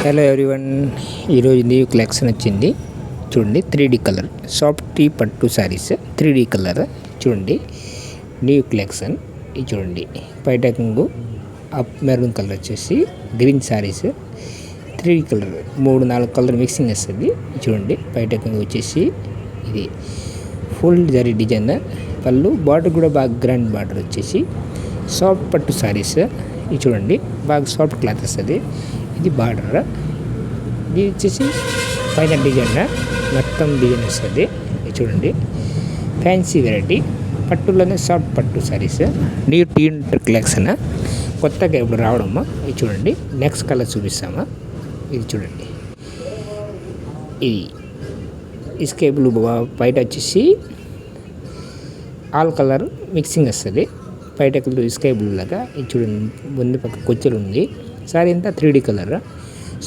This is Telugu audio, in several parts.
హలో ఎవ్రీవన్, ఈరోజు న్యూ కలెక్షన్ వచ్చింది. చూడండి, 3D కలర్ సాఫ్ట్ టీ పట్టు శారీస్ 3D కలర్. చూడండి, న్యూ కలెక్షన్. ఇది చూడండి, బయట కొంగు అప్ మెరూన్ కలర్ వచ్చేసి green saris 3D colour 3-4 colour mixing వస్తుంది. చూడండి, బయట కొంగు వచ్చేసి ఇది ఫుల్ జరీ డిజైన్. పళ్ళు బార్డర్ కూడా బాగా గ్రాండ్ బార్డర్ వచ్చేసి సాఫ్ట్ పట్టు శారీస్. ఇది చూడండి, బాగా సాఫ్ట్ క్లాత్ వస్తుంది. ఇది బార్డర్. ఇది వచ్చేసి పైన డిజైన్ మొత్తం డిజైన్ వస్తుంది. ఇది చూడండి, ఫ్యాన్సీ వెరైటీ పట్టులోనే సాఫ్ట్ పట్టు శారీస్. న్యూ టీన్ కలెక్షన్ కొత్తగా ఇప్పుడు రావడము. ఇది చూడండి, నెక్స్ట్ కలర్ చూపిస్తామా. ఇది చూడండి, ఇది స్కై బ్లూ బయట వచ్చేసి ఆల్ కలర్ మిక్సింగ్ వస్తుంది. బయట కలర్ స్కై బ్లూ లాగా. ఇది చూడండి, ముందు పక్క కొచ్చులు ఉంది. సారీ అంతా 3D colour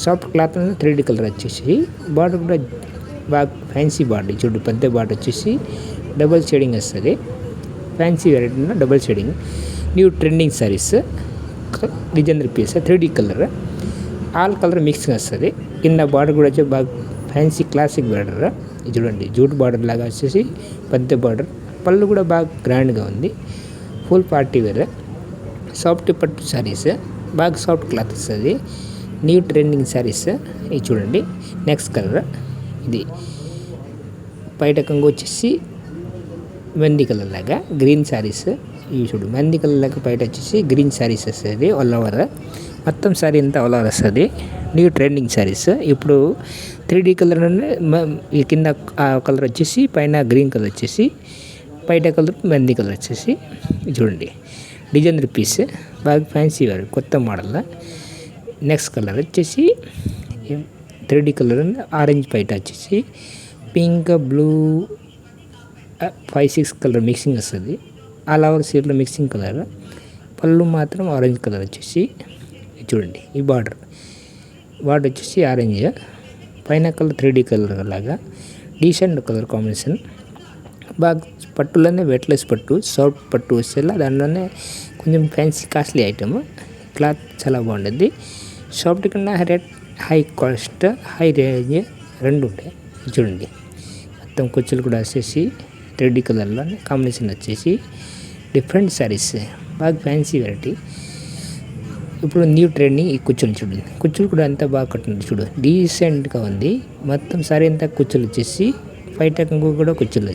soft cloth 3D colour వచ్చేసి బార్డర్ కూడా బాగా ఫ్యాన్సీ బార్డర్. చూడు, పెద్ద బార్డర్ వచ్చేసి డబల్ షేడింగ్ వస్తుంది. ఫ్యాన్సీ వెరైటీలో double shading. New trending saris designer piece 3D colour all colour mixing వస్తుంది. కింద బార్డర్ కూడా వచ్చి బాగా ఫ్యాన్సీ క్లాసిక్ బార్డర్. ఇది చూడండి, జూట్ బార్డర్ లాగా వచ్చేసి పెద్ద బార్డర్. పళ్ళు కూడా బాగా గ్రాండ్గా ఉంది. ఫుల్ పార్టీ వేర్ సాఫ్ట్ పట్టు శారీస్, బాగా సాఫ్ట్ క్లాత్ వస్తుంది. New trending saris. ఇది చూడండి, నెక్స్ట్ కలర్. ఇది బయట కొంగు వచ్చేసి మెంది కలర్ లాగా గ్రీన్ శారీస్. ఇవి చూడు, మెంది కలర్ లాగా బయట వచ్చేసి గ్రీన్ శారీస్ వస్తుంది. ఆల్ ఓవర్ మొత్తం శారీ అంతా ఆల్ ఓవర్ వస్తుంది. New trending saris. ఇప్పుడు 3D కలర్ ఈ కింద కలర్ వచ్చేసి పైన గ్రీన్ కలర్ వచ్చేసి బయట కలర్ మెంది కలర్ వచ్చేసి. చూడండి, డిజైనర్ పీస్ బాగా ఫ్యాన్సీ వేర్ కొత్త మోడల్. నెక్స్ట్ కలర్ వచ్చేసి 3D కలర్ ఆరెంజ్ బయట వచ్చేసి పింక్ బ్లూ 5-6 కలర్ మిక్సింగ్ వస్తుంది. ఆల్ ఓవర్ సీట్లో మిక్సింగ్ కలర్. పళ్ళు మాత్రం ఆరెంజ్ కలర్ వచ్చేసి. చూడండి, ఈ బార్డర్ వచ్చేసి ఆరెంజ్, పైన కలర్ 3D కలర్ లాగా డీసెంట్ కలర్ కాంబినేషన్. బాగా పట్టులోనే వెట్లెస్ పట్టు సాఫ్ట్ పట్టు వచ్చేలా దాంట్లోనే కొంచెం ఫ్యాన్సీ కాస్ట్లీ ఐటమ్. క్లాత్ చాలా బాగుంటుంది. సాఫ్ట్ కన్నా rate high cost high range రెండు ఉంటాయి. చూడండి, మొత్తం కుచ్చులు కూడా వచ్చేసి 3D కలర్లో కాంబినేషన్ వచ్చేసి డిఫరెంట్ శారీస్ బాగా ఫ్యాన్సీ వెరైటీ. ఇప్పుడు న్యూ ట్రెండింగ్ ఈ కుచ్చులు చూడండి, కుచ్చులు కూడా అంతా బాగా కట్టింది. చూడు, డీసెంట్గా ఉంది. మొత్తం సారీ అంతా కుచ్చులు వచ్చేసి బయట కూడా కుచ్చులు